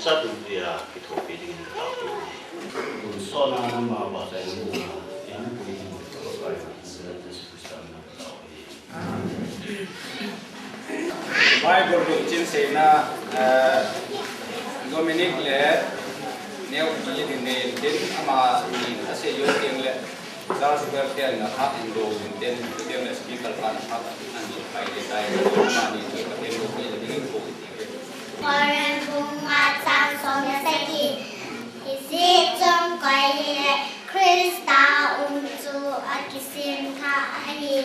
sát đúng gì à cái thổ bị đi đào so na năm mà bảo rằng là em cũng có cái sự sản Bible book chin se na Dominic le neo ki din ne din ama ni ase yo tiang le dar super tiang na ha in do din tiang le speaker kan ha an ni pai le dai ma ni ki ka tiang do ki din ko Orang bunga sang song ya segi isi trong kai le Krista unju akisin ka ai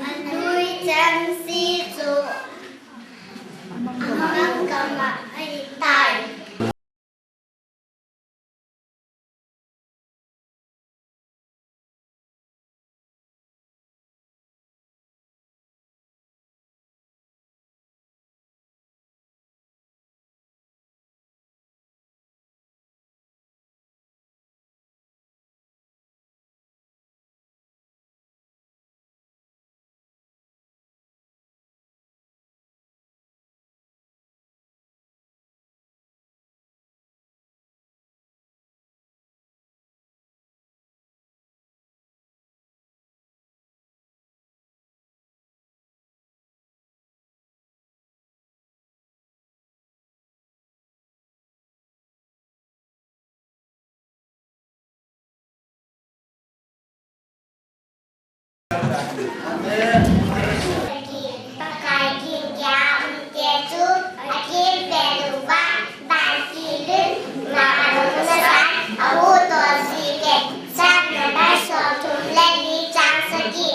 anui jam si ju amang kama ai tai pakai gingga keju akhir berupa bangkilin namun besar aku tosike sana suatu lagi jang segi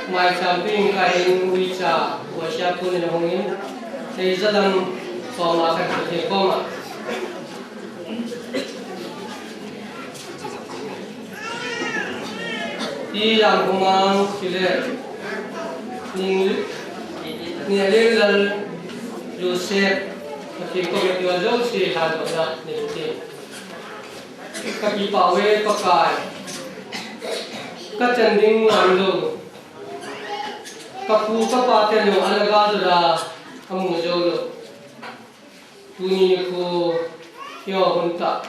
mai camping kain wica wasya pun ini hongin saya jalan sama akan berkoma di yang kumang sile ni lelal Joseph berkoma itu jauh sih hal banyak ni kaki pawe pakai kacanding lalu kapu kapate no alaga dura kamu jolo puni ko yo hunta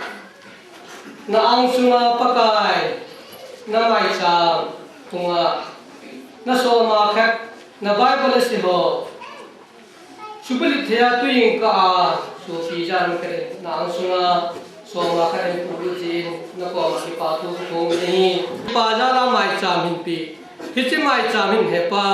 na ang sunga pakai na mai cha tunga na so ma khat na bible si ho subali thea tuing ka so pi jan kare na ang sunga so ma khat pu ji na ko ma ki pa tu ko ni pa ja la mai cha min pi hichi mai cha min hepa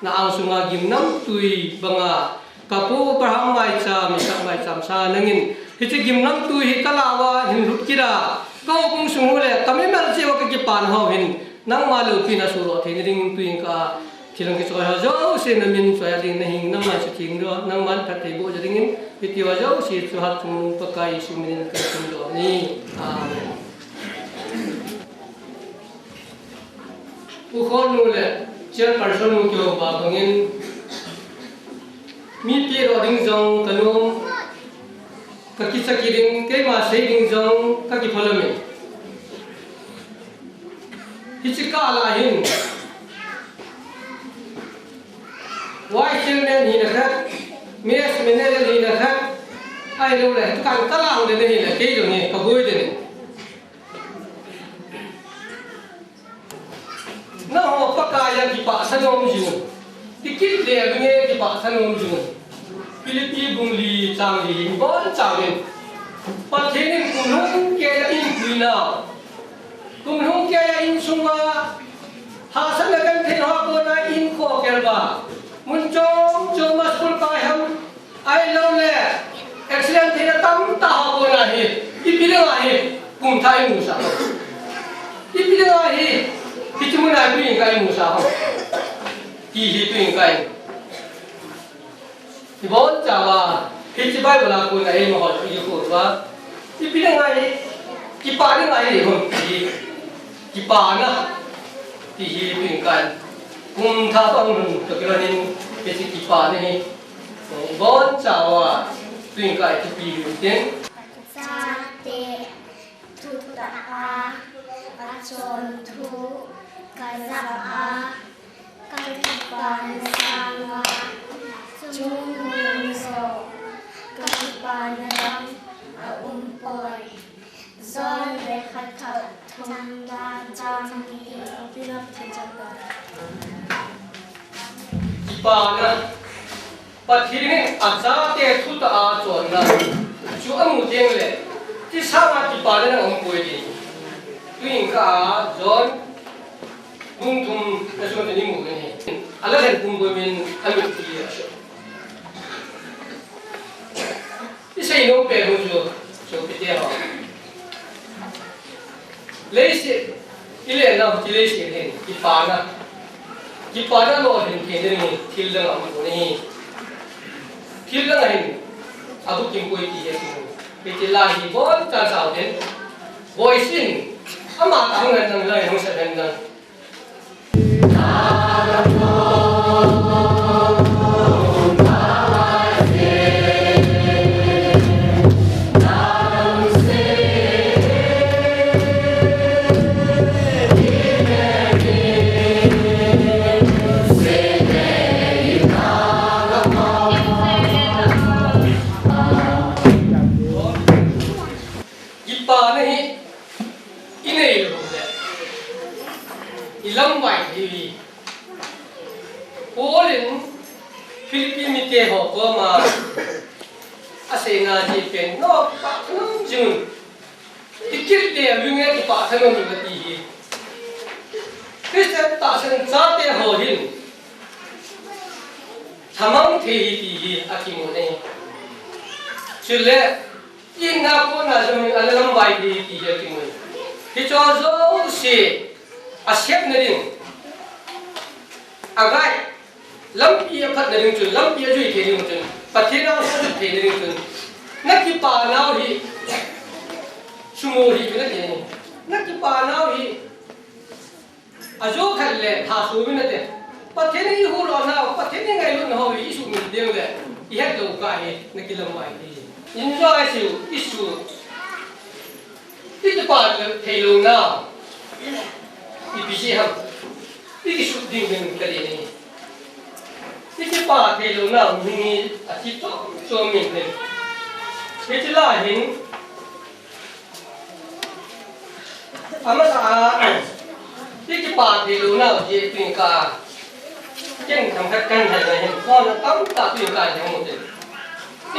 na ang sunga gimnam tui banga kapu parham mai cha mi sak mai cham sa nangin hichi gimnam tui hi kalawa hin rutkira ko kung sungule kami mal che wa ki pan ho hin nang malu pina suro the ring tuing ka thilong ki choi ha jo se na min choi ding na hing nang ma chu thing ro nang man ka thei bo jadingin piti wa jo si chu hat chung pakai sumin ka chung do ni amen ukhon nule chair person mu kyo ba bangin mi pi ro ding jong kanum ka ki chaki ding ke ma sei ding jong ka ki pholame hichika la hin wai chen ne ni na khat mes mene le ni na khat ai lo le kan ta lang de ni le ke jong ni ka boi de ni na ho pakaya ki pa sanom jinu tikit le nge ki pa sanom jinu Pilipi bungli chang li bon chang pa thenin kunhung ke in kuina kunhung ke in sunga ha san kan thin ha ko na in ko kelba mun chong chong mas pul ka ham ai lo le accident thina tam ta ha ko na hi ipilanga hi kum thai mu sa ipilanga hi Kichumuna tuing kai musa ho, kihi tuing kai. Ibon jawa, kichibai bola ko na emo ho iku wa. Ipile ngai, kipani ngai ho kipana, kihi tuing kai. Kung tha bang hu to kilanin kisi kipani. Ibon jawa, tuing kai kipi ten. Sate tuta chon thu kaza a kakipan sanga chung mung so kakipan ram a umpoi zon le khat thum da chang ni pinap thechanga Ipana pathini acha te thuta a chon na chu amu teng le ti sama ipana na umpoi di tuing ka zon mung thum na so ni mu ni ala len umpoi min ami ti asho isei no pe hu jo pite ha leise ile na ti leise hen ipana lo hen ke ni thil dang am ni thil dang hen abu kim koi ti he ti pe la hi bon ta sao den voice in ama tang nang lai hong sa den nang ilang bai hi polin Philippines te ho ko ma asena ji pen no pa no jun tikir te lunge ki pa thano ni gati hi Christian ta san cha te ho hin thamang the hi ti hi akimo ne chule ina ko na jun alam bai hi ti hi akimo ki cho zo si asep naring agai lampi aphat naring chun lampi ajui thering chun pathina so thering chun naki pa nau hi sumo hi na ni naki pa nau hi ajo khalle tha su min te pathini hu ro na pathini ngai lu no hi su min deng le i ha do ka hi naki lamai hi enjoy siu isu ti pa thelu na EP-4 ham iki shooting din kali ni iki pa thelo na ni ati to min ne ketila hin amasa iki pa thelo na je tin ka chen tham khat kan thai hin ko na tam ta tin ka jang mo de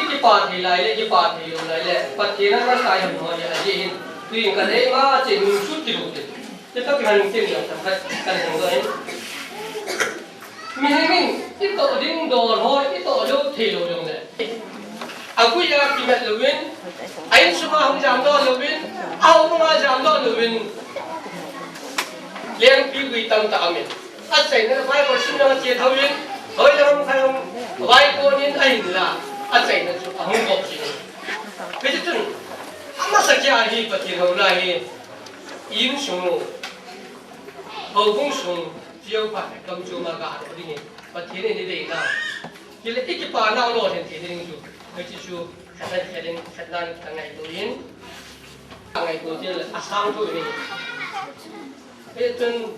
iki pa thelai le iki pa thelo lai le pathina na sai ham ho ya je hin tin ka le ma chen su ti ru de kita kena mungkin yang sampai kan yang lain. Mungkin itu ding dor hoi itu lo thelo dong le. Aku yang kibat lewin, ain semua jam dor lewin, aku mah jam dor lewin. Liang piu tam tak amin. Asai na bai ko sin na che thawin, hoi lam khang bai ko nin ain la. Asai na chu ahung kop sin. Betul. Amma sakya hi pati ho la hi. Yin sung hầu cũng sung chiêu phải cầm chiêu mà gà được đi nhỉ và thế này để na thì là ít cái bà nào lo thì thế này chú cái chú thật là thằng ngày đầu tiên là Assam thôi này cái chân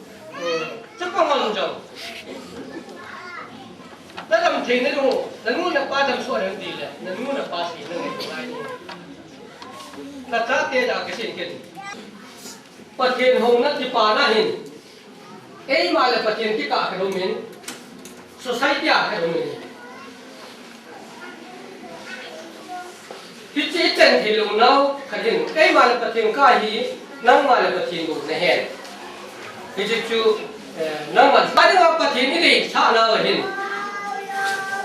chắc có ngon rồi đó làm thế này luôn là muốn là ba trăm số hàng tỷ là muốn là ba tỷ là ngày hôm nay là chắc thế là cái chuyện kia và thiên hồng nó thì bà na hình ấy mà là phát triển cái cả cái domain society cái domain thì chỉ chân thì luôn nào cái hình ấy mà là phát triển cái gì năng mà là phát triển được này hết thì chỉ chú năng mà bắt đầu phát triển cái gì sao nào hình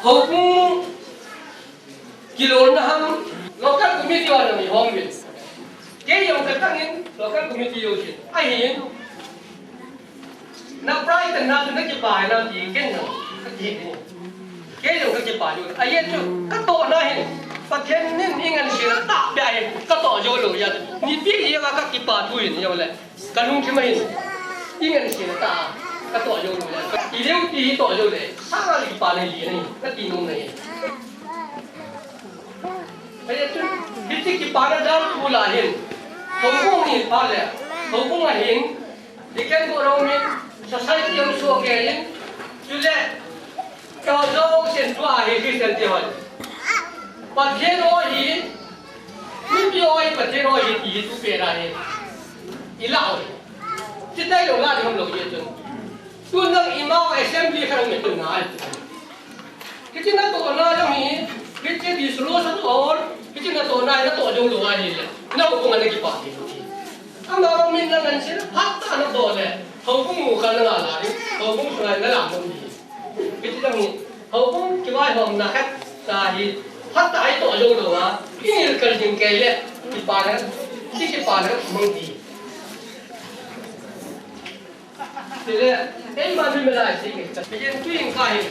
hậu cũng kilo nó ham local community là mình home mình cái gì mà cái tăng in local community yêu chuyện ai hình na pride tan na na ki pai na ti ken no ki ke yo ka ki pa yo ai chu ka to na he pa then nin ingan si ta ba he ka to yo lo ya ni pi ye ka ki pa thu yin yo le ka lung ki mai ingan si ta ka to yo lo ya i leu ti to yo le sa ga li pa le li ni ka ti no nei ai chu bi ti ki pa na dal thu la hin hong kong ni pa le hong kong a hin đi kén bộ rong mình society ông số cái gì chú lệ cho dâu xin chua hi khi xin tiêu bát thiên oi hi mình oi bát thiên oi hi tu bê ra hi ilau chỉ đây là la đi không lộc gì chứ tu nang imam assembly khang mình tu nai cái chuyện đó tổ na trong hi cái chuyện đi solo sát all cái chuyện đó tổ na nó tổ dâu lùa hi nó cũng anh cái bát hi ang mga min lang ang sila hatta na dole hawkong mukha na ngala rin hawkong sunay na lamang di ito lang hawkong kiwai hom na kat dahil hatta ay to yung luwa inil kaling kaile ipanan di kipanan mong di sila ay mamimila sige bigyan tuwing kahit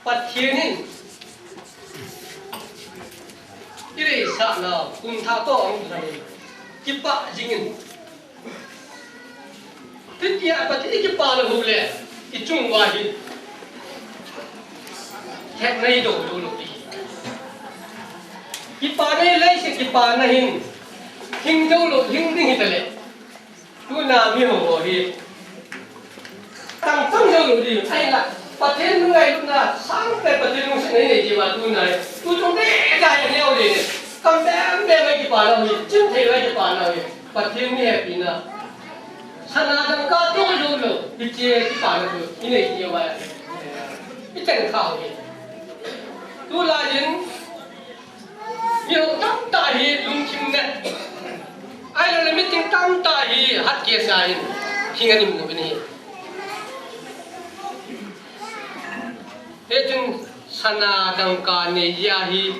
patinin iri sa na kung tato ang sabi kipa jingin tiya pati kipa na hule ichung wahi thek nai do lo ti kipa ne lai se kipa na hin hing do lo hing ding hitale tu na mi ho hi tang tang do lo di ai la paten ngai lu na sang pe paten lu se nei ji wa tu nai tu chung de da ya leo de cầm đem đem cái bà nào thì chính thì cái bà nào thì bà thiên như vậy na sao na trong cá tôi luôn rồi đi chơi cái bà nào rồi như này nhiều vậy cái chân khảo thì tôi là những nhiều tâm tài thì lung chim nè ai là mấy tiếng tâm tài thì hát kia sai khi nghe niệm cái này thế chung sao na trong cá này ya thì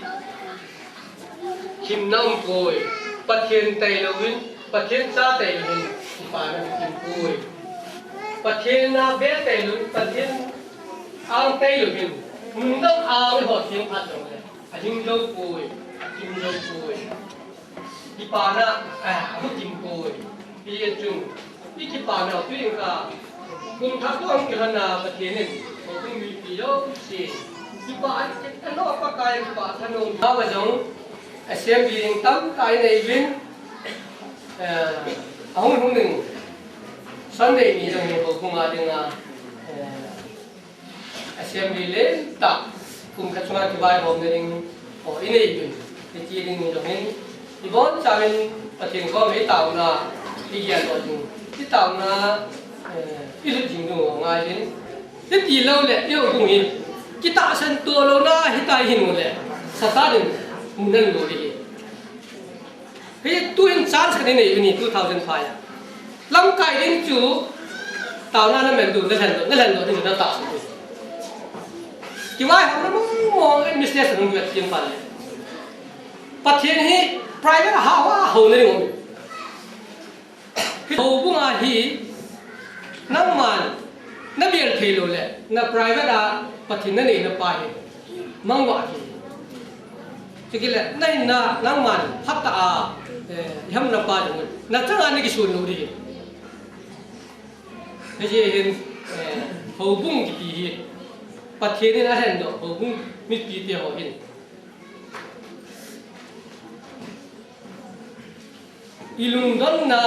kim nam poi pathian tay lovin pathian sa tay lovin ipanan kim poi pathian na be tay lovin pathian ang tay lovin mundang ang ho tim phat dong le ajing lo poi ipana hu tim poi pi chung ikipana tuing ka kum tha ko ang kilana pathian ne kum mi pi lo si ipa ano pa kaya pa thanong ba ba jong assembly tâm tại này viên ông không đừng Sunday mi trong những công việc đừng assembly lên tập cùng các chúng ta bài hôm nay đừng ở ini viên thì chỉ đừng trong những thì bốn cha bên phát triển có mấy tàu là đi gần rồi chúng cái tàu là ít lúc trình độ ngay đến rất gì lâu lệ yêu cùng gì cái tạ sân tua lâu na hiện tại hình một lệ sát đừng nên rồi đi cái tuần chance cái này này 2005 lâm cái đến chú tàu na nó mềm đủ nó lần rồi thì nó tạo cái vai họ nó mong cái business nó việc tiền phải phát triển hi private hậu này không hậu cũng là hi năm màn nó bị thay đổi lại nó private à phát triển nó này nó phải mang gọi thì cái là này na nang man hatta a ham na pa jong na chang an ki sun lo ri he je hin ho bung ki hi pa the ni na hen do ho bung mi pi te ho hin ilung don na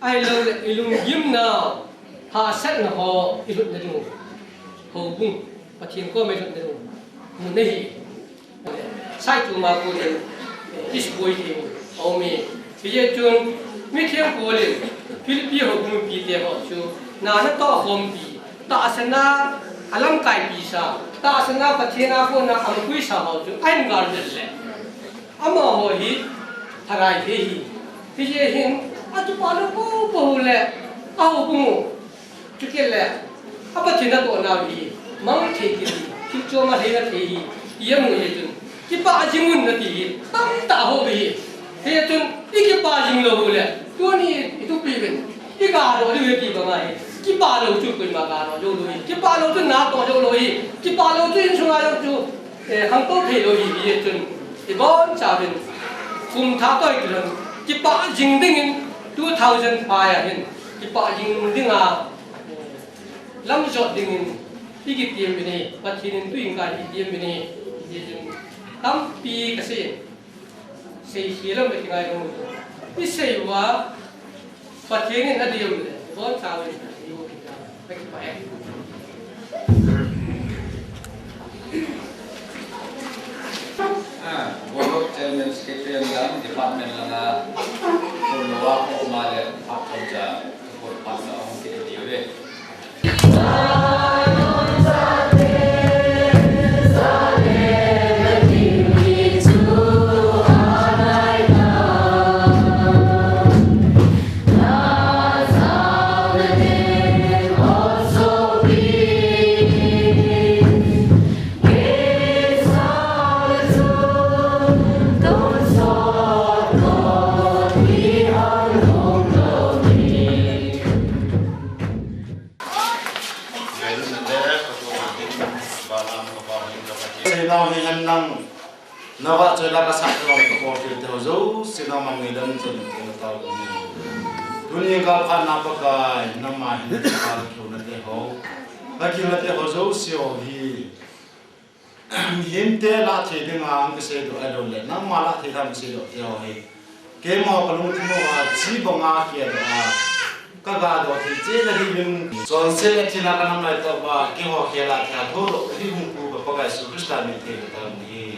ai lo ilung yim na ha sat na ho ilut na du ho bung pa thien ko me lut na du mu nei sai tu ma ko den is boy thi omi ye chun mi thiam ko le philippi ho kum pi te ho chu na na to hom pi ta sana alam kai pi sa ta sana pathena ko na am kui sa ho chu ai ngal de le ama ho hi tharai the hi ye hin a chu pa no ko le a ho kum chu ke le a pathena to na hi mang the ki chu ma he na the hi ye mu ye chun cái bà chính muốn là gì tâm tạo hộ gì thì chun cái bà chính lâu rồi tôi ni itu pin cái bà đó đi cái gì mà cái bà lâu chụp cái mà bà đó rồi cái bà lâu chun nát to rồi cái bà lâu chun xuống ai chun hàng tốt thì rồi gì chun cái bọn cha bên cùng tháp tôi cái bà chính đinh 2005 cái bà chính đinh à lâm giọt đinh cái tiệm bên này bắt thì nên tôi cái tiệm bên này tâm pi cái gì xây làm cái này không biết xây quá phát triển nên là điều Bon sawi ibu kita. Lagi Pak ya. Work chairman secretary lang department lang follow up male approach for pass ang kiti Nawa coba kasih orang ke kopi itu jauh, sih nama ngilang tu kita tahu ni. Dunia kapan apa kai, nama ini kalau tu nanti ho, lagi nanti ho jauh sih hi. Hinte lah cedeng ang kesih tu ada le, nama lah tidak mesti tu hi. Kemo kalau tu mau si bunga kia tu kagak ada tu lagi bin. Soalnya cina kan nama itu apa, kemo kia lah kia tu, jadi mungkin pakai superstar ni tu ni.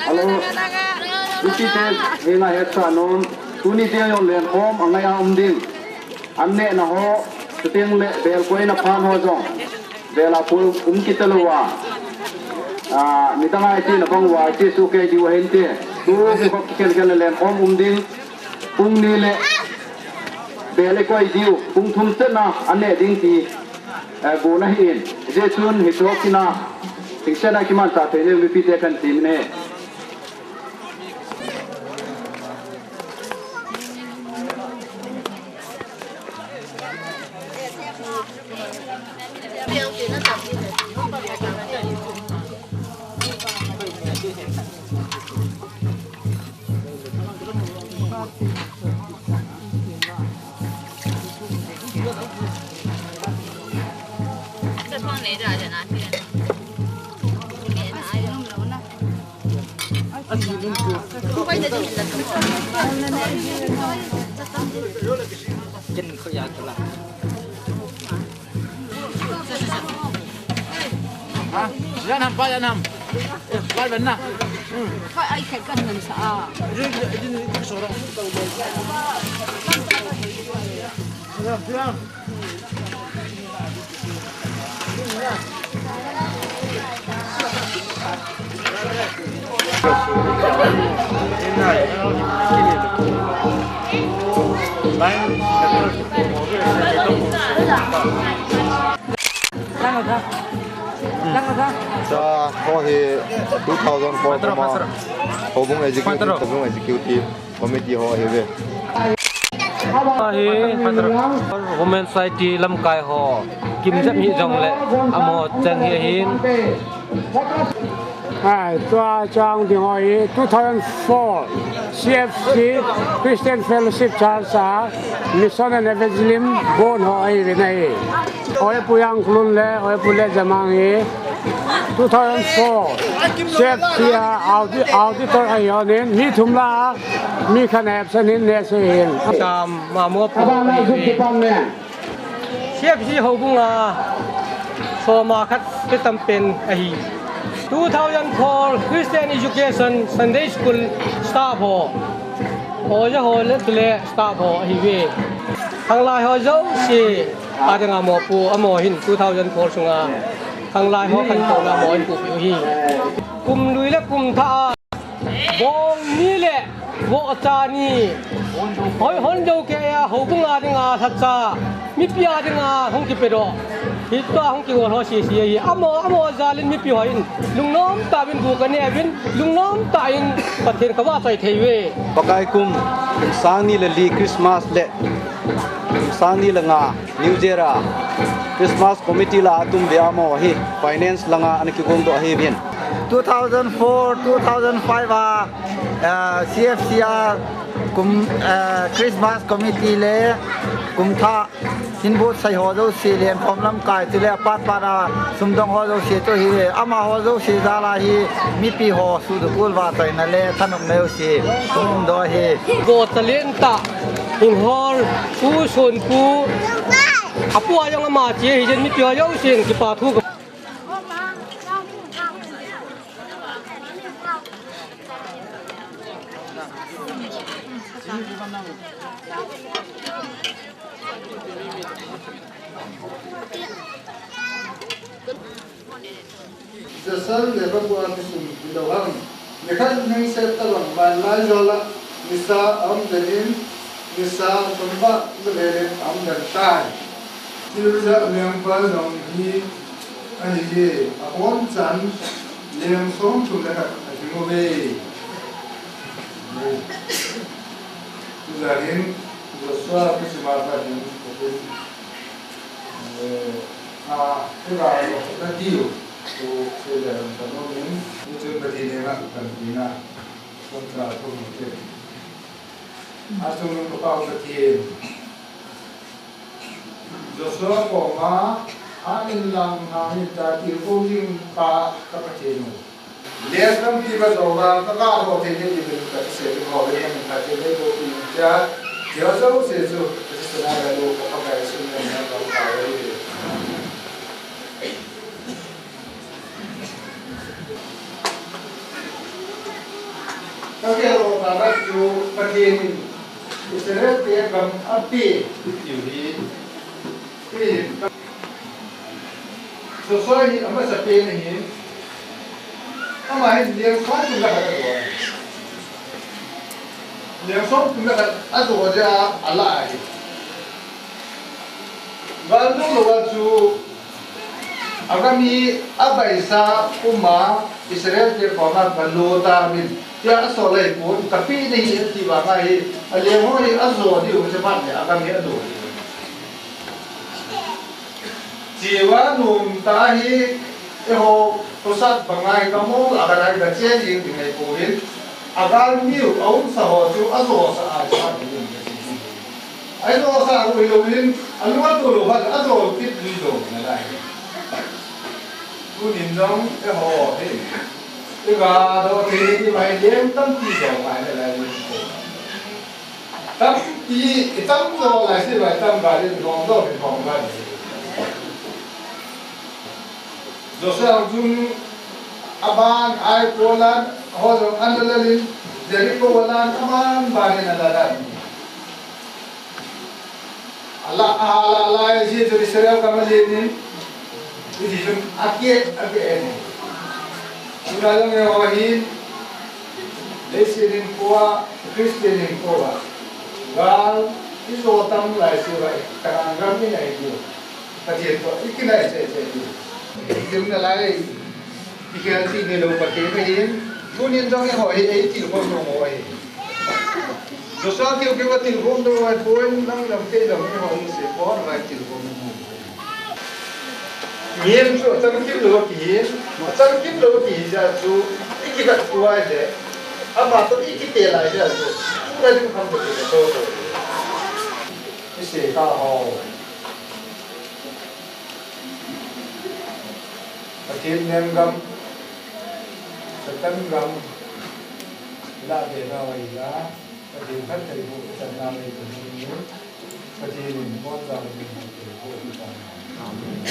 Halo, Lucy Ten, hela heksa non, tuni tiang yon len hom, angaya umding, anne na ho, tiang le bel koi na pan ho jong, bela pul kita luwa, mitanga iti na pang wa iti suke diwa hente, tu ko kel len hom umding, ni le bel koi diu, thum na anne ding ti, guna hin, je chun hitok kina. Tingshana kiman ta tene repeat kan team ne Yan ham, pa yan ham. Wal ben na. Kau ai kai kan nan sa. Ini sorang. Ya. 자, 거기 2004 호봉 executive committee ho hewe women society lam kai ho kim jam hi jong le amo chang hi hin Tua Chang Ding Hoi 2004 Cfc Christmas Fellowship Charsa Mission and Evangelism Bon Hoi Vinay Hoi Puyang Klun Le Hoi Pule Jamang He 2004 Cfc Auditor Ayonin Mi Thumla Mi Khanep Sanin Nesin tam ma mo pu Cfc ho bunga so ma khat ke tam pen a hi 2004 Christian Education Sunday School staff ho ja ho le staff ho hi we thang lai ho zo si adanga mo pu amo hin 2004 sunga thang lai ho kan to na mo in pu hi kum lui le kum tha bong ni le wo cha ni hoi hon jo ke ya ho bunga dinga satsa mi pia dinga hong ki pedo hi to hong ki ho si hi amo zalin mi pi hoin lungnom ta bin bu ka ne bin lungnom ta in pathen ka wa chai thei we pakai kum sang ni le li Christmas le sang ni la nga New Zera Christmas committee la atum biamo hi finance langa an ki gong do hi bin 2004 2005 CFC kum Christmas committee le kum tha hinbu sai ho do si len phom lam kai tu le pat para sumdong ho do si to hi ama ho do si da la hi mi pi ho su du kul wa tai na le thanum neu si kum do hi go talent ta in hol pu sun pu apu ayong ama che hi jen mi pyo yo sing ki pa thu Dasal lepas buat musim bidawang, mereka neng setelah banai jola, misa am denim, misa tempat berdiri am dertai. Tidak yang paling ini, ini apun jan yang som tu lekat ajumobe. Zarin, dasar kesemaratan ini, itu radio. So saya dalam tahun ini itu berdiri nak berdiri kontra tu mungkin. Asal kepala berdiri. Joshua koma anin lang anin tadi pun pa kapatino. Dia kan tiba doa tak ada hotel di dekat sini hotel yang tadi itu punya dia jauh sesuatu sesuatu lalu pakai sini yang kalau kau Kalau orang tu pergi Israel dia kan api ini, sesuai apa sepi ini, apa ini dia kau tu nak apa? Dia kau tu nak apa aja Allah ini. Baru luar tu, agami apa isa umma Israel dia kau nak berlutar min. Ya soleh pun, tapi ini tiba lagi. Alihoi azor di ucapan ya, akan dia azor. Jiwa num tahi, pusat bangai kamu akan ada changing dengan koin. Agar miu aun sahoju azor saat ini. Azor saat ini, aluat tu luar azor fit lido lagi. Tu nindong ini. Juga do ini main game tanti dong main lagi. Tapi hitam do lagi hitam balik dong do hitam balik. Dosa jun aban air kolan hodong andalin jadi kolan aman balik nadaran. Allah sih jadi serial kamu ini. Ini jun akhir ini. Sudah yang wahin, Lesin kuah, Kristen kuah. Gal itu otam lai surai, terangkan ni itu. Kajian tu, ikan lai itu. Jumlah lai, ikan si ni lo pakai ni. Bukan dong yang wahin itu pun dong wahin. Dosa kau tilpon dong wahin pun nang lampai dong yang wahin sepon wahin tilpon. Mien tu terkip lo ki jatuh, ikat kuai je, apa tu ikit telai jatuh, sudah tu kamu tu, ini tahu. Akhir nenggam, setan gam, dah dena wajah, akhir kan terima setan itu ni, akhir mohon dah terima. Amin.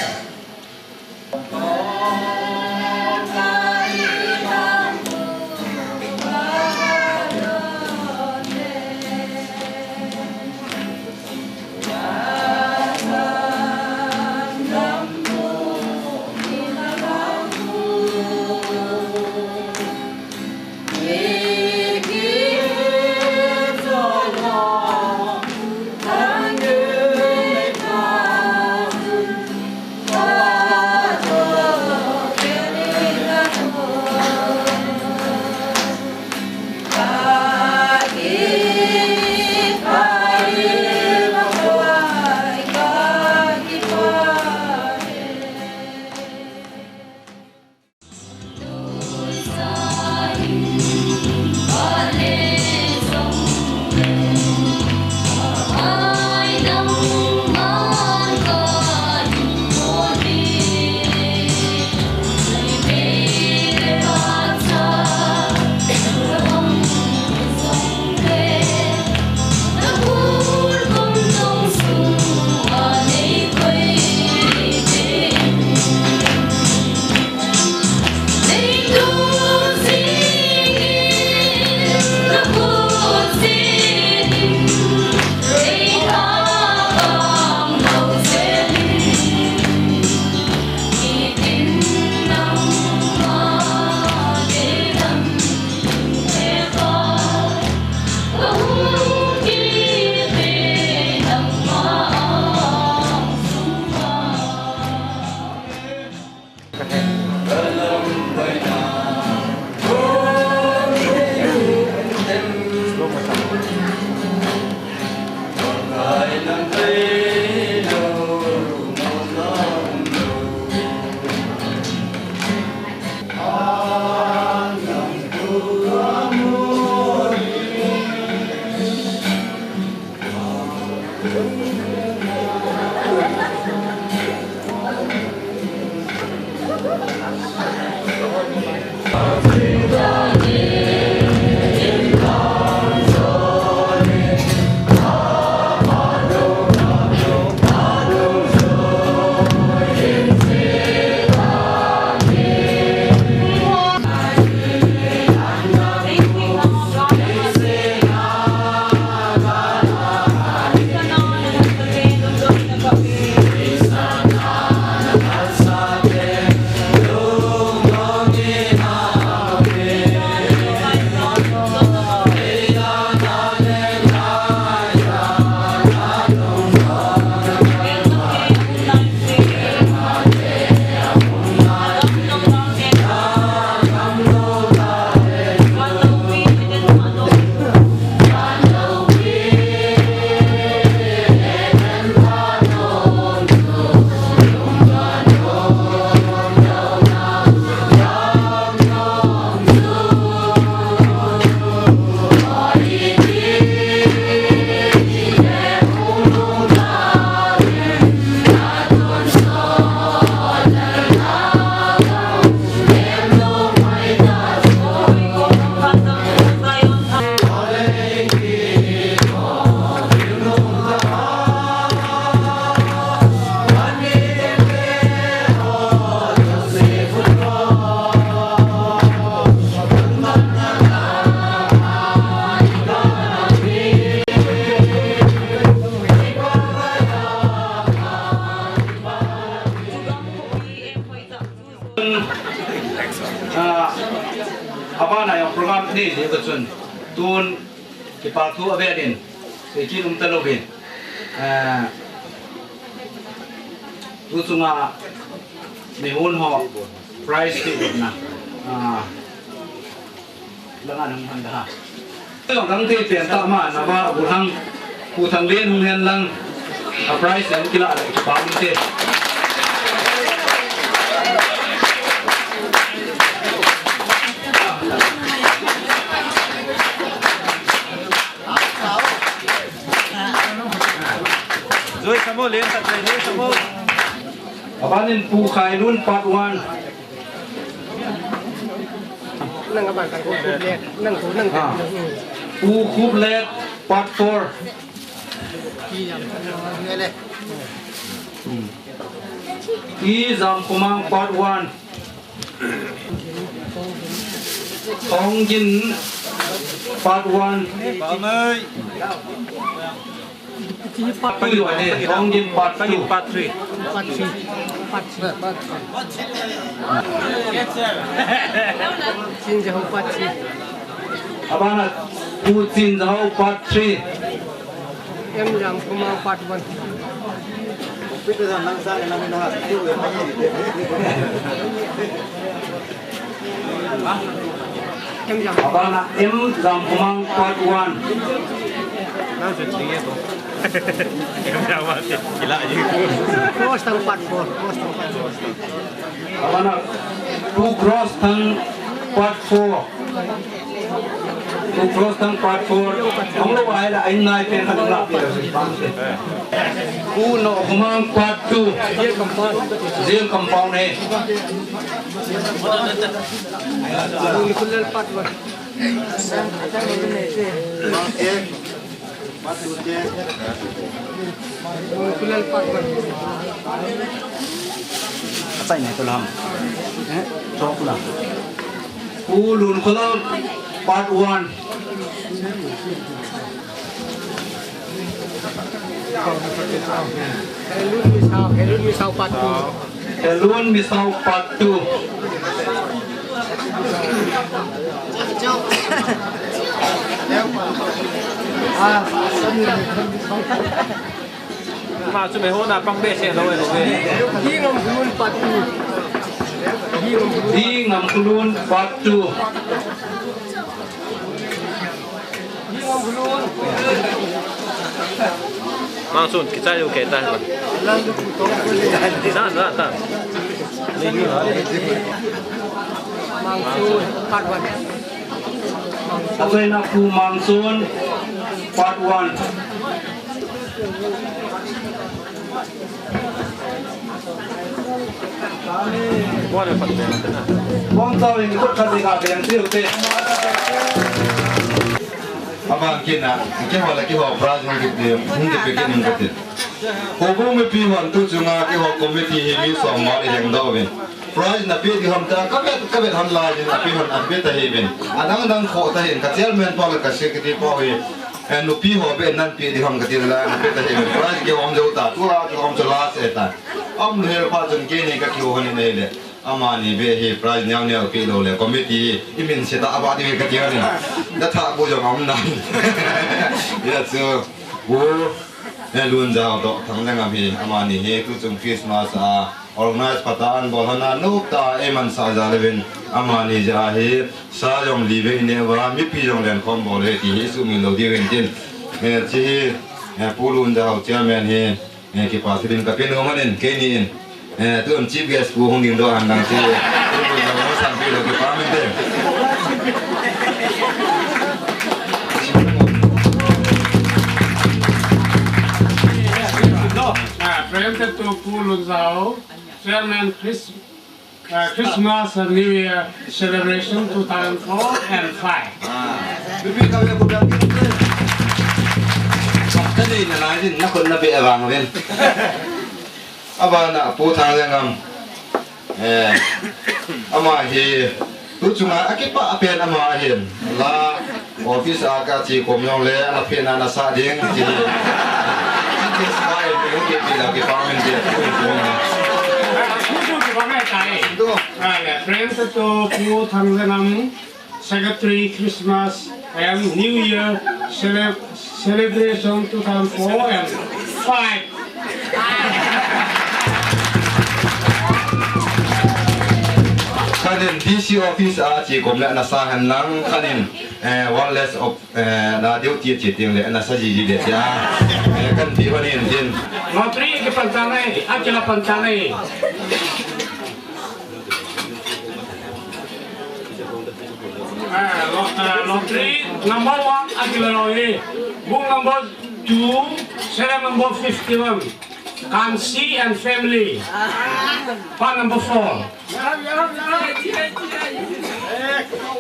tun kipatu avenin sekin talobin tu sunga mehun ho price ti na langan ng handa tong kang ti pen ta ma na ba utang len hung hen lang price ang kila pa ti rồi sao mua liền thật rồi sao mua abanin pu khai run part 1 นั่งกับบ้านกันคูบเล็กนั่งคูนั่งกัน pu khub let part 4 i jam kumang part 1 Tong Jin part 1 Bom ơi part 2 rồi nè Tong Jin part 2 part 3 xin chào part 3 abana pu Jin Jao part 3 em làm kumang part 1 abana em jam kumang part 1 nó sẽ chính em không em ra mà chỉ lại như cross tang part 4 cross tang part 4 abana pu cross thang part 4 pu cross thang part 4 ông lo ai là anh nai pen thang la pi pu no kumang part 2 riêng compound này kullal part 1 kullal part 1 apa ini tulam cho tulam ulun kolam part 1 helun misau part 2 helun misau part 2 mà chúng mày hôn là băng bê xe đâu rồi đi ngầm luôn part 2 di ngam kulun part 2 mang xuống kita juga kita nah tak ini monsoon part 1 Asena pu monsoon part 1 Buat apa tu? Wang tahu ini kok kasih kabe yang sih udah. Abang kena, kita lagi hok beras mungkin bikin yang betul. Hobo me pihan tu cuma kita hok komiti ini sama yang dawin. Beras nabi di hamta kabet ham lagi nabi han nabi tahiben. Adang kau tahin kacil men pala kasih kita pawe. Nupi hobe nan pi di ham kacil lah nabi tahiben. Beras kita ham jauh tak, tua kita ham jelas etan. Am hel pasun kini kaki hohan ini le. Amani behi prize nyang pi lo le komiti imin seta abadi me kacil ni. Dah tak boleh ngam nan. Ya so, luan jauh dok thang lengah pi amani he tu cung Christmas organize pataan bolhana nukta eman saja leben amani jahe sajong live ini wa mi pi jong len kom bol he ti su mi lo di wen tin chi pulun jauh chairman he ki patrin ka pen ngomanen kenin tuan chief guest bu hong ning do andang si tu jauh san pi lo ki pamen te Presented to Pulun Zhao, Chairman Christmas and New Year celebration 2004 and 5. Tadi ni lagi nak kau nak beli abang kan? Abang nak putang dengan ama hi tu cuma akibat apa yang ama hi lah office agak si komyong le anak pena anak sading jadi Israel mungkin bila kita pamen dia. Presented to Pulun Cfc Christmas and New Year celebration 2004 and 5. Kanin DC office chỉ gồm lại là sa hành lang kanin one less of là điều tiết chỉ tiếng lệ là sa gì để ra kan đi vào nên trên Lotri ke pantanai, akila pantanai. Lottery number 1 akila loi, book number 2, serial number 51, Ahsi and family, part number 4.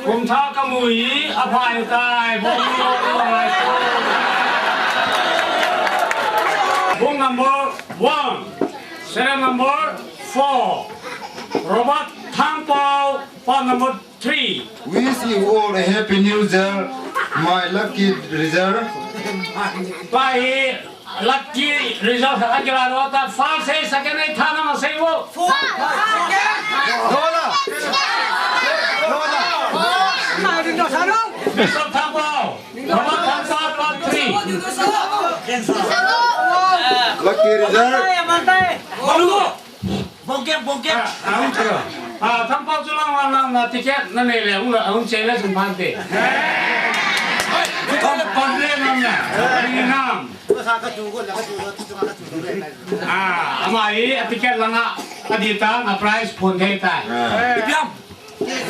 Kumtha kamui apai tai book number 1, serial number 4, Robert Temple, part number 3. Wish you all a happy new year, my lucky result. By lucky result, akila rota false second thana masewo. Mr. Temple, Robert Temple, part 3. Lucky result. Bongkep. Temple tulang na tiket na nile, ang chela sumpante. Komplain namanya, ringan. Amai tiket lana kadita na price pun kita.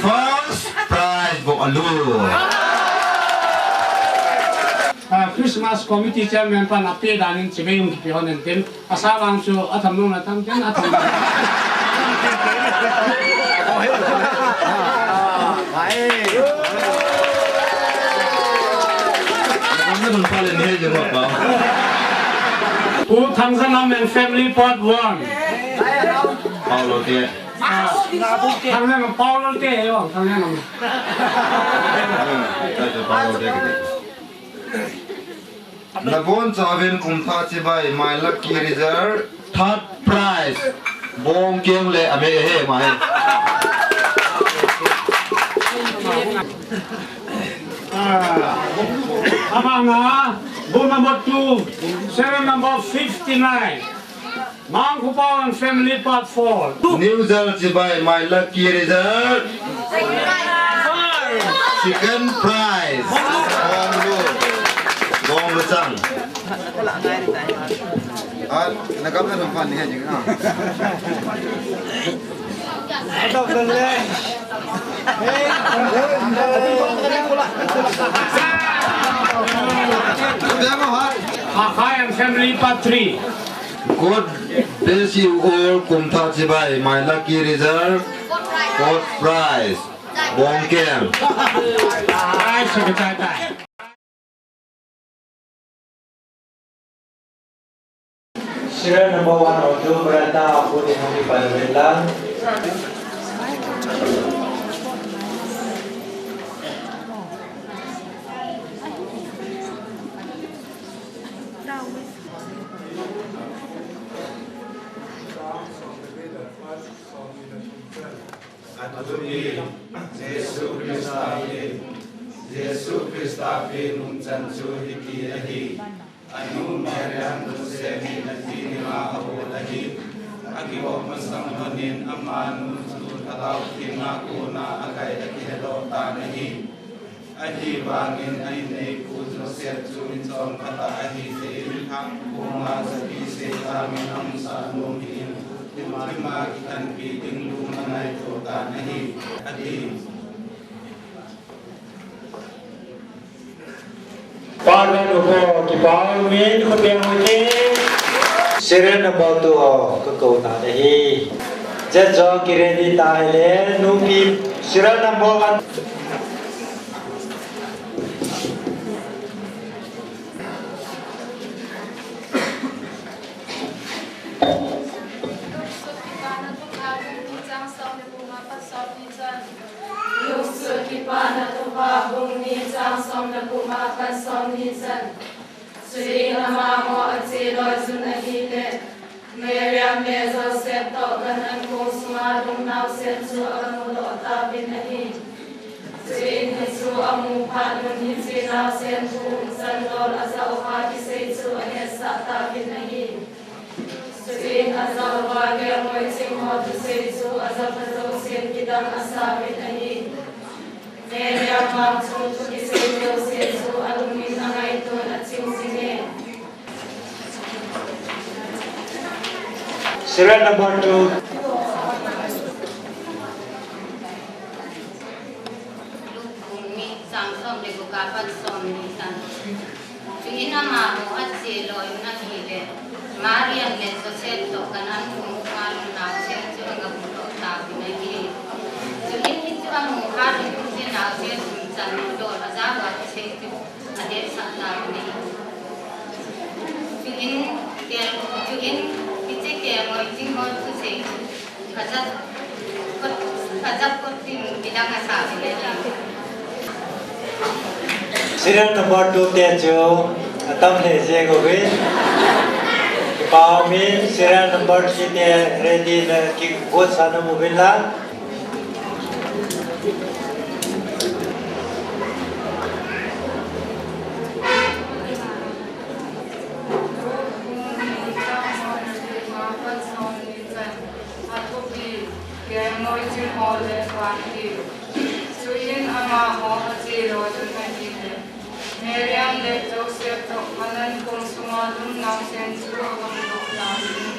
First prize bokalu. Christmas committee chairman pan api danin cibeyung kipihonen tin asalang su atamnung natam jan atam. Tanzanam and family part 1. Paulo dia. Tanzanam Paulo dia yo, Tanzanam. Paulo dia. Nabon Savin Kumtha Chibai, my lucky result, third prize. Bong Kieng Le Ame He Mai. Amanga, book number 2, serial number 59. Mang Kupao and family part 4. New result Chibai, my lucky result. Second prize. Bong Lucang. Nakapnya tempat ni aja kan? Hi and family part 3. God bless you all. Kumtha Chibai, my lucky result. Fourth prize. Bong Kieng. Serial number 1 or 2 berada aku di Happy Palembang. Yesus Kristus nung chanchu hiki ahi anu Maryam tusemi nati mahu ahi agiwo masang manin amanu tu talau kina kuna akai akihelo tanahi ahi bangin aine kudro serchu insom kata ahi sein hak kuma sabi se amin amsa nuhin lima ikan piding lumanai to tanahi ahi Pagan upo kipao min khuteng hote. Serial number 2 kakau tak dahi. Jajo kiredi tahile nuki serial number 1. Maryam mezo seto ganan kusma dum nau sensu amulo ta binahi. Sin amu phanun hitsina sen kum sanol azau ha kisei chu anesa ta binahi suin azau wa ge moi sing ho tu sei chu azau azau sen kidam asa binahi ne ya ma chu tu kisei jo sei chu alumin angai to na ching sine. Serial number 2. Kapan som nisan. Tuy nama mo at siloy na hile. Marian le soseto kanan kumukan na senso ang gabulo tabi na hile. Tuy ito ang mukha rin kung sinasya sa nudo azawa senso adet sa tabi na hile. Tuy iti kaya mo iting mo to senso. Kazap ko ting bilang asabi na hile. Serial number 2 tejo atam le je go be paumi serial number 3 te ready na ki vote sana mobila Meriam le Joseph to kanan kung sumalun ng sensu ang doknasin.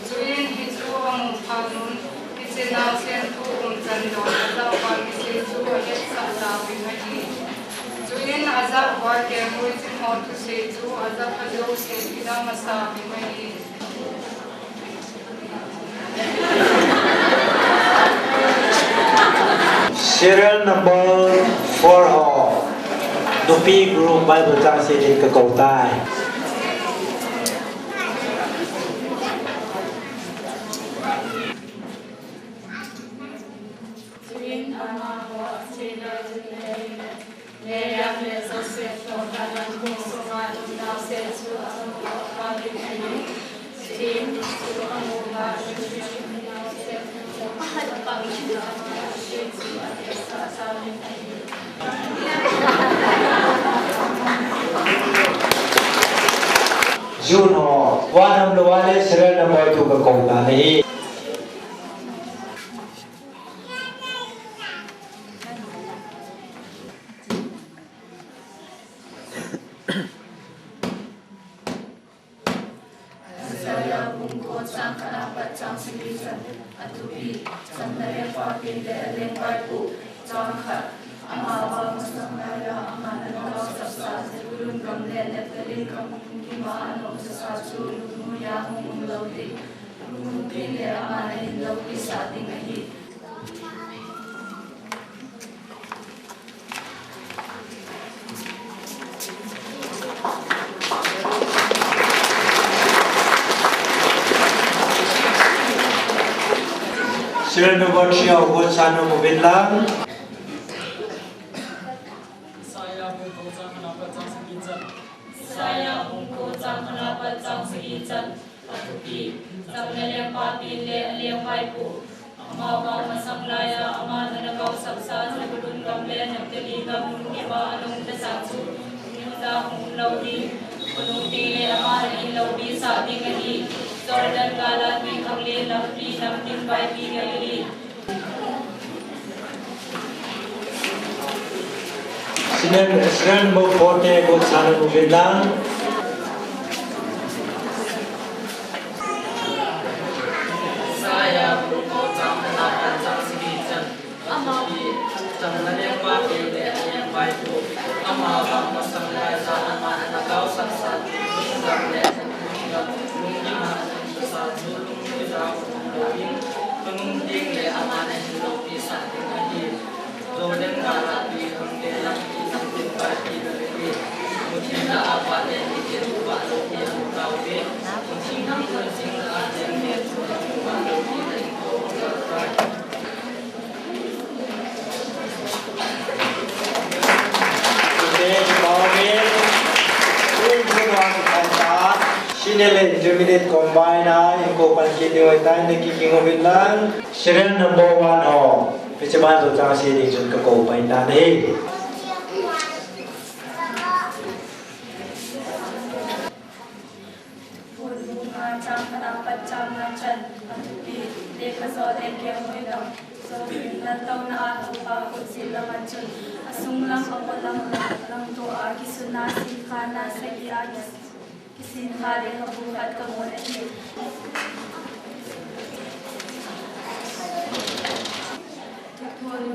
Suyin hitu ang kanun, itinaw sentu kung tando, azaw pag-isensu ayat sa labi ngayi. Suyin azaw wake mo itin to sensu, azaw kajaw sen pinamasabi ngayi. Serial number 4 ho Nupi Group Bible Trang Sidin ke Cầu Tai. Juno, wanam luwale serial number 2 ke Cầu Tai. Saya bungkut sang kanapat sang silisan atupi sang daya papin leleng paipu sang khat amawang sang daya aman anong sabsa sebelum gamlen netelin kampung kima anong sasatu lumuyang umlauti mungkin ya aman inlauti sa ating ahit. Serial number 3 award sana mobilang. Saya bungkut sang kanapat sang silisan. Saya bungkut sang kanapat sang silisan atupi sang leleng papin leleng paipu amawang masang laya aman anagaw sabsa sebelum gamlen netelin kampung kima anong dasatsu Muda umlauti penunti le aman inlauti sa ating ahit. Jordan galat mi kamli lampi lamtin bai pi gali. Serial number 4 te award sana mobilang. Saya bungkut sang kanapat sang silisan amapi sang leleng papi leleng paipu amawang masang laya aman anagaw sabsa gamlen pengunting le amanah hidup bisa tinggi Jordan galapi hanggelang sampai pagi dari mungkin apa yang itu baru yang tahu mungkin mungkin ada yang itu baru kita itu Sinele intermediate combine ko panki deoi tai ne ki kingo bilang serial number 1 ho pichaman to chang si ding jun ka ko pai ta nei bunga cang kanapat cang macan atupi deka sole keng winam so nantau na ato pa sila macun asunglam awalang lang to kisuna sinkana sa iagis kisinkare kabuhat kamulan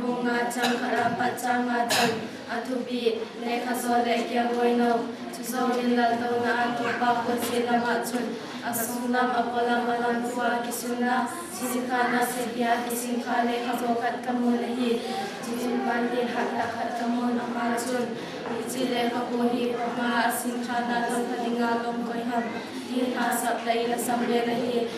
bunga cang karapat cang macan atupi deka sole keng winam Sawin laltaw na ato pa sila macun asunglam awalang walang tuwa kisuna sisikana sedia kisinkale kabokat kamulahi jijimpan haklakat kamun ang macun ijile kabuhi mga asinkana ng kalingalong koyham din asap na ilasamlerahi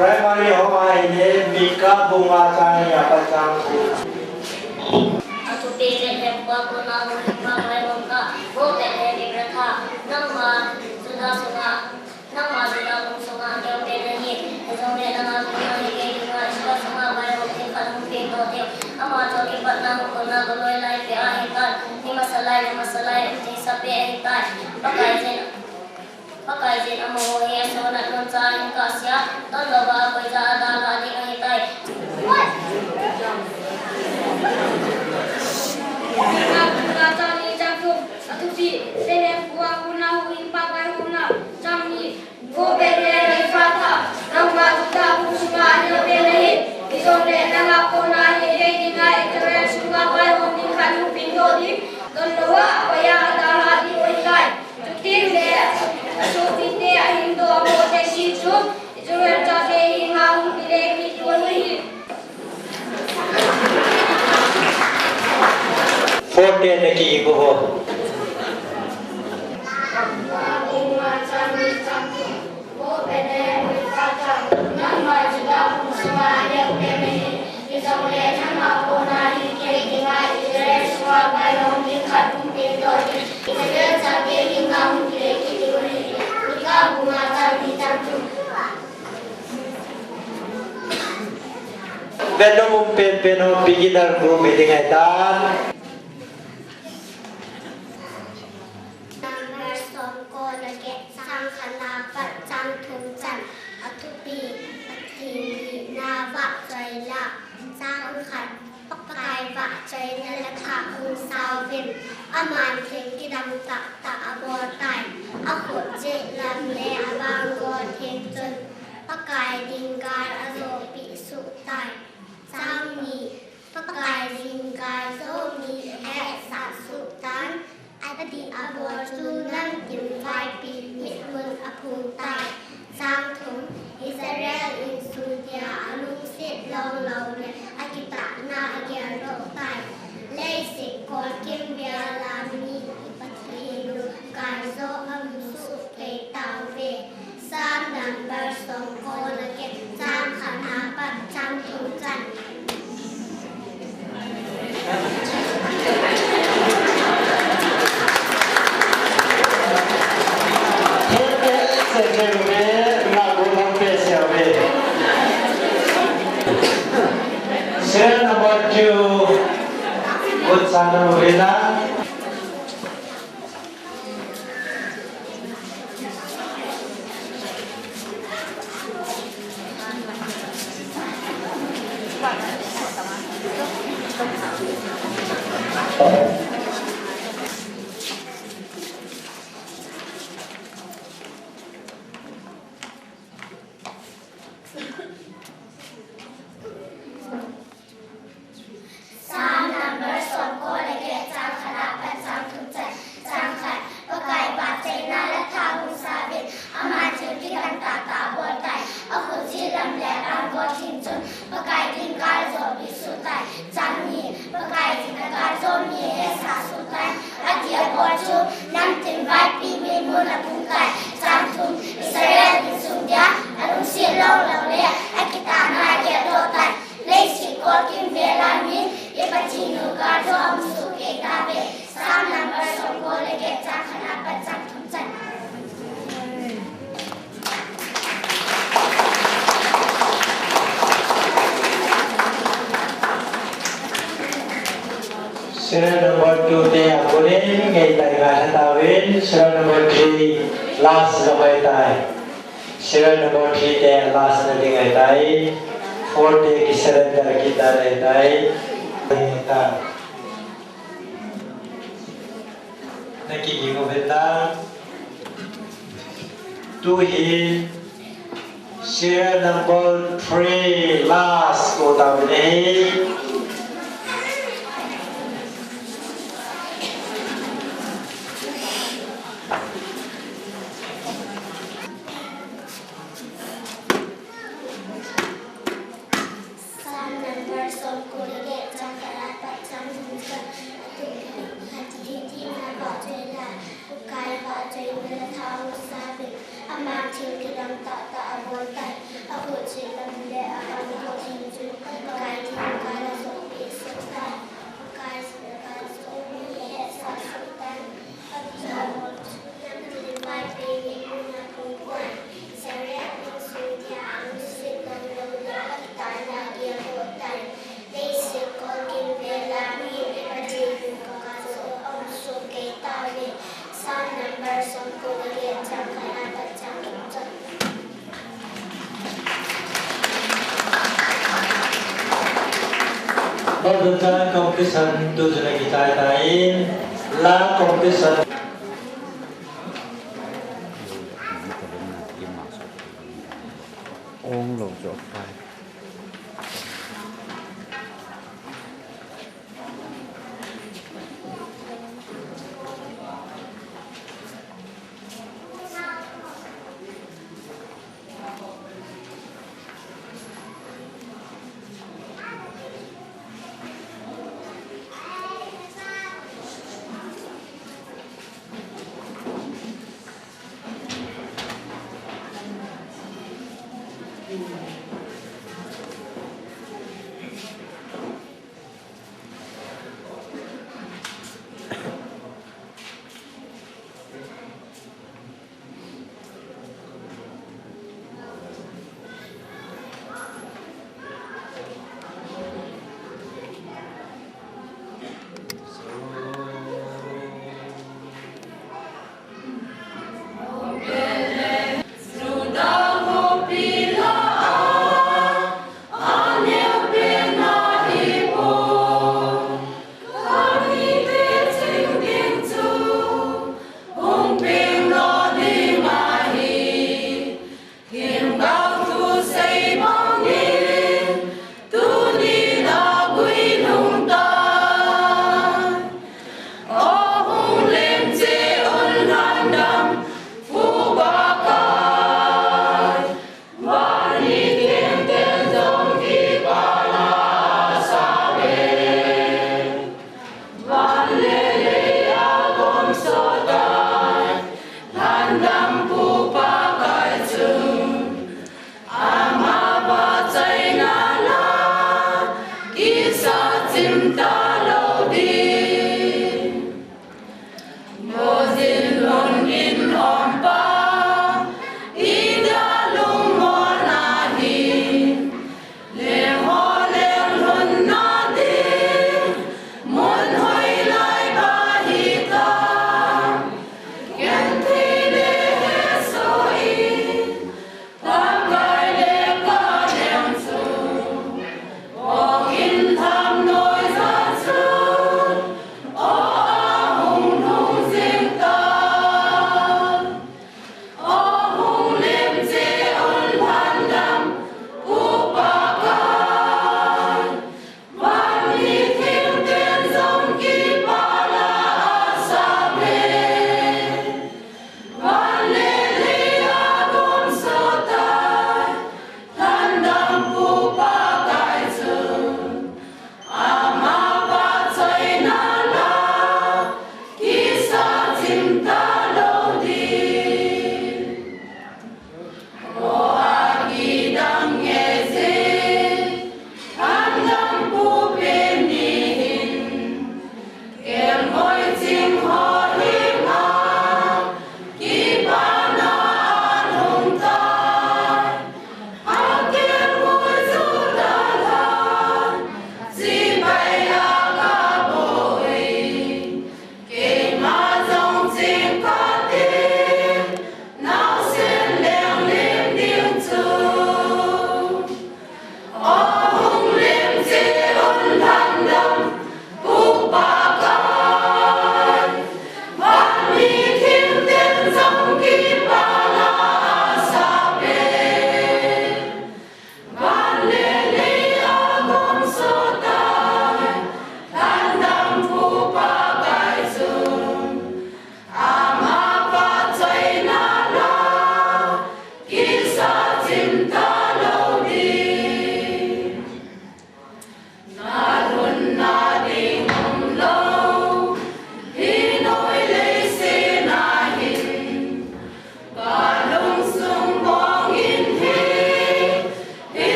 Primary Hawaii Mika bunga tanya pacang Aku pilih hempa guna hempa mereka boleh dari mereka nama sudah nama sudah sungai yang berdiri esoknya nama sungai yang juga sudah sungai baru kita mungkin boleh amat jadi pernah guna boleh lagi akhirkan ini masalah ini sampai akhirkan pakai jen amo ya sonat non sain kasya ton loba ko ja ada lagi ahitai kata ni jangkum atuti sene buang guna hui pakai guna jamni go bere fata nama kita musma ne bere isonde nama kona ni dinga ekre sunga bai honi khanu pindodi ton loba paya ada lagi ahitai tuti le Sofite ahindo amo tesitu Israel jate hingang pileki tuwahi 14 lagi ibu Bedom peno beginner group meeting dan Aman theng ki dam ta abo tai a khot je lam le abang go theng chun pakai dinggar azo pi su tai năm tìm vai bị mít mừng ấp hùng tài sang thùng Israel in Sudia anung sit long lâu nè akita na agia ro tai lei sit kon kim bia la mi patinu kai zo am su ke tao ve sam number song ko la ke sam khana pat cham thung chan Serial number 2, Utsana Urina. Serial number 2 te abone ngai tai ga tawin. Serial number 3 last sampai tai. Serial number 3 te last na ngai tai. 4 te ki surrender kita re tai. Ta naki gingo beta tu hi serial number 3 last ko tawin. Berdasarkan competition tu sudah kita tain la competition. Ong lột giọt phai. Sudah mau bilang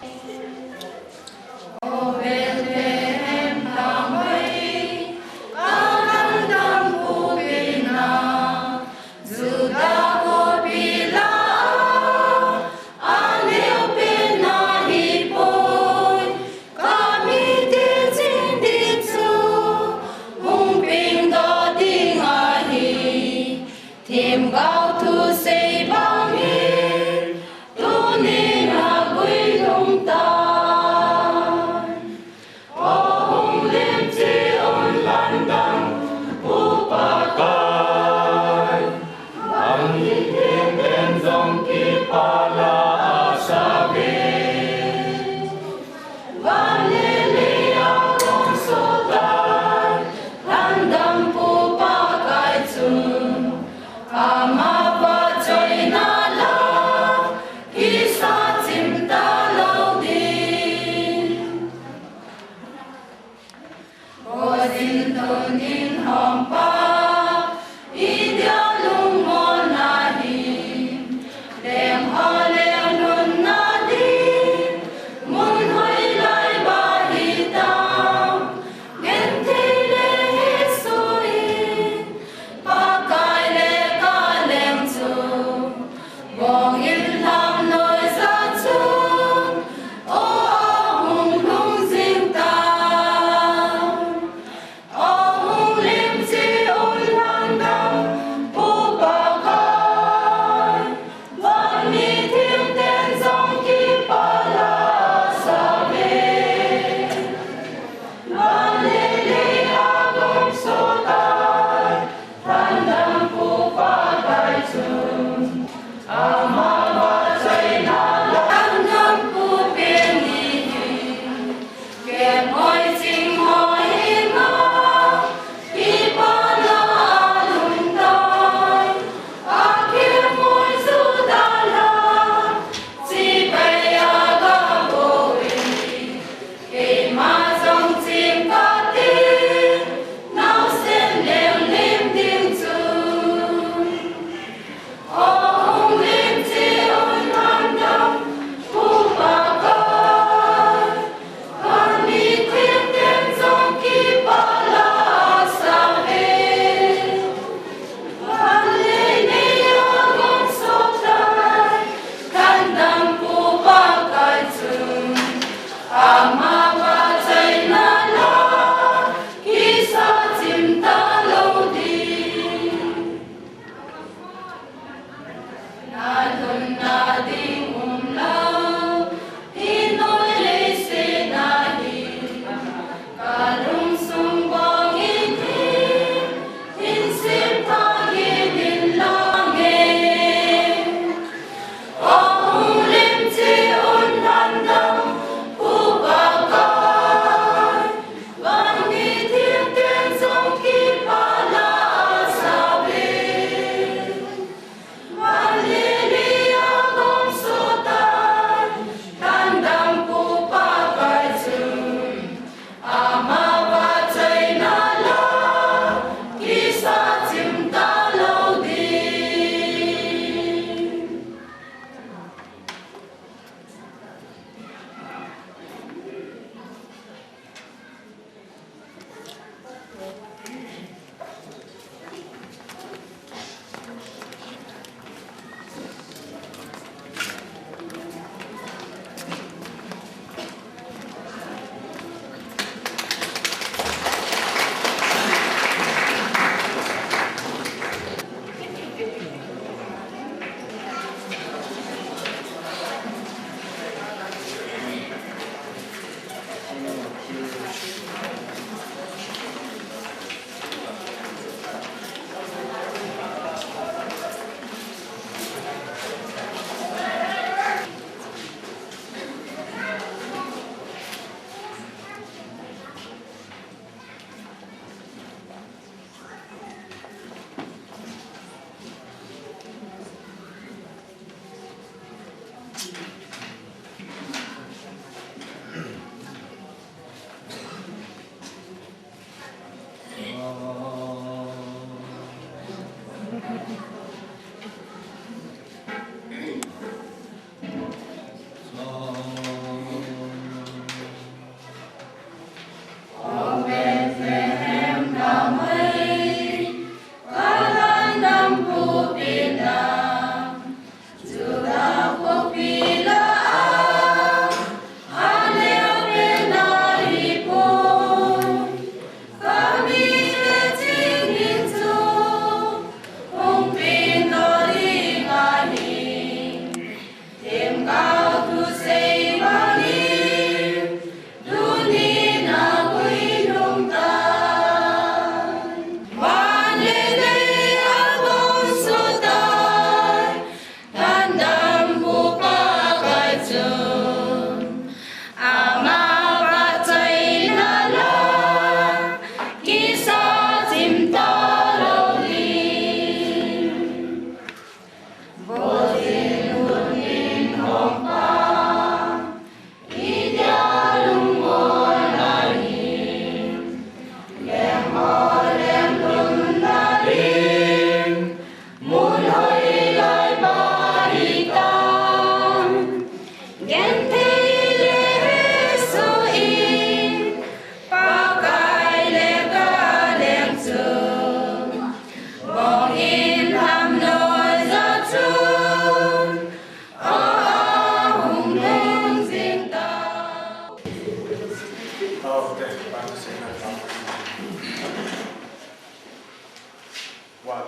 Hãy subscribe cho kênh Ghiền Mì Gõ để không bỏ lỡ những video hấp dẫn. 天高土水帮你，土你那归龙道。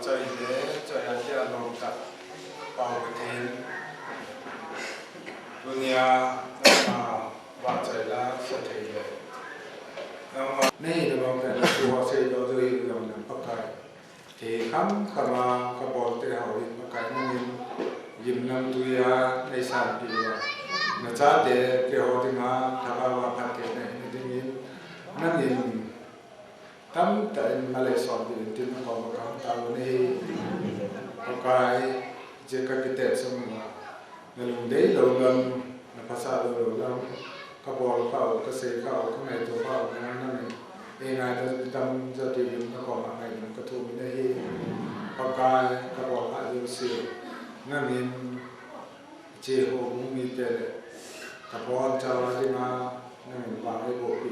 chơi thế chơi ăn chơi ăn ngon cả bao cái thiên dunia nama và chơi là sẽ chơi thế nama này là bao cái là chơi cho tôi làm được bắc cái thì khám kama kabol te hao in bắc cái nên yếm năm tuya này sản thì nó cha để cái họ thì mà thà vào phát cái này thì nhìn nó nhìn tâm tại Malaysia thì tin nó còn có tao này cái chỉ cái tết xong mà nó luôn đấy lâu lắm nó phát ra lâu lắm các bộ phao các xe phao các này tổ phao nó này ngày đó tâm giờ thì nó còn ngày nó có thu mình đây các bộ phao đều xì nó mình chỉ hồ cũngมีแต่các bộ cháu thì mà nó mình vào cái bộ bị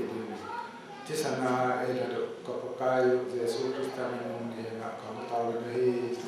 thì sana ada kepakai Yesus Kristus yang kamu tahu dari